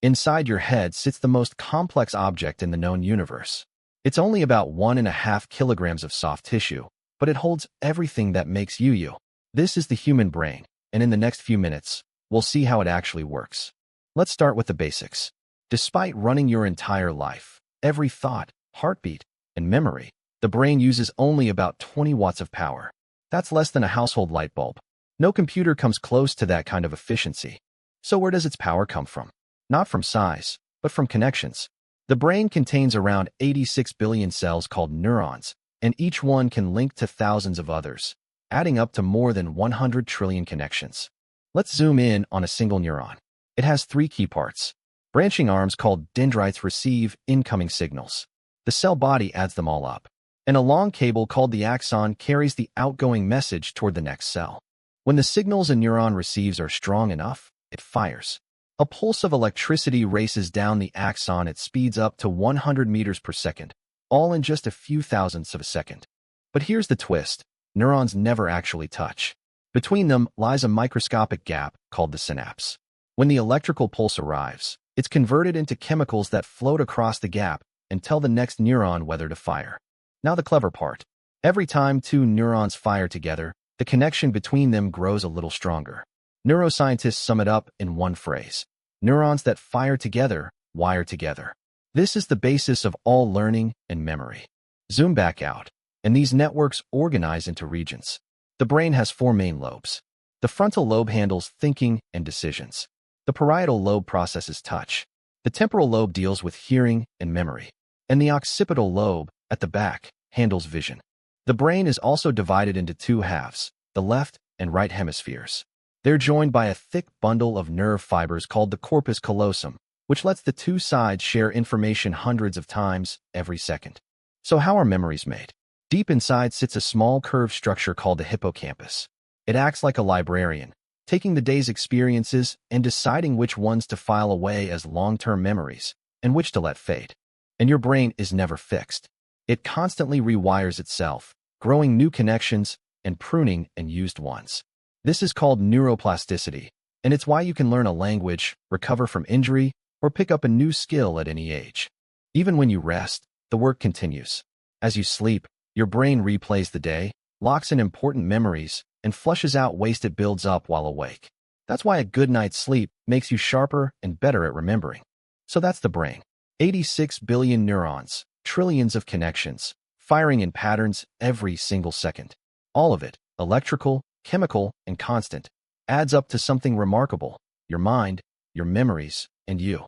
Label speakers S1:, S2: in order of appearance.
S1: Inside your head sits the most complex object in the known universe. It's only about 1.5 kilograms of soft tissue, but it holds everything that makes you you. This is the human brain, and in the next few minutes, we'll see how it actually works. Let's start with the basics. Despite running your entire life, every thought, heartbeat, and memory, the brain uses only about 20 watts of power. That's less than a household light bulb. No computer comes close to that kind of efficiency. So where does its power come from? Not from size, but from connections. The brain contains around 86 billion cells called neurons, and each one can link to thousands of others, adding up to more than 100 trillion connections. Let's zoom in on a single neuron. It has 3 key parts. Branching arms called dendrites receive incoming signals. The cell body adds them all up. And a long cable called the axon carries the outgoing message toward the next cell. When the signals a neuron receives are strong enough, it fires. A pulse of electricity races down the axon at speeds up to 100 meters per second, all in just a few thousandths of a second. But here's the twist. Neurons never actually touch. Between them lies a microscopic gap called the synapse. When the electrical pulse arrives, it's converted into chemicals that float across the gap and tell the next neuron whether to fire. Now the clever part. Every time 2 neurons fire together, the connection between them grows a little stronger. Neuroscientists sum it up in one phrase. Neurons that fire together, wire together. This is the basis of all learning and memory. Zoom back out, and these networks organize into regions. The brain has 4 main lobes. The frontal lobe handles thinking and decisions. The parietal lobe processes touch. The temporal lobe deals with hearing and memory. And the occipital lobe, at the back, handles vision. The brain is also divided into 2 halves, the left and right hemispheres. They're joined by a thick bundle of nerve fibers called the corpus callosum, which lets the 2 sides share information hundreds of times every second. So how are memories made? Deep inside sits a small curved structure called the hippocampus. It acts like a librarian, taking the day's experiences and deciding which ones to file away as long-term memories and which to let fade. And your brain is never fixed. It constantly rewires itself, growing new connections and pruning unused ones. This is called neuroplasticity, and it's why you can learn a language, recover from injury, or pick up a new skill at any age. Even when you rest, the work continues. As you sleep, your brain replays the day, locks in important memories, and flushes out waste it builds up while awake. That's why a good night's sleep makes you sharper and better at remembering. So that's the brain. 86 billion neurons, trillions of connections, firing in patterns every single second. All of it, electrical, chemical, and constant, adds up to something remarkable: your mind, your memories, and you.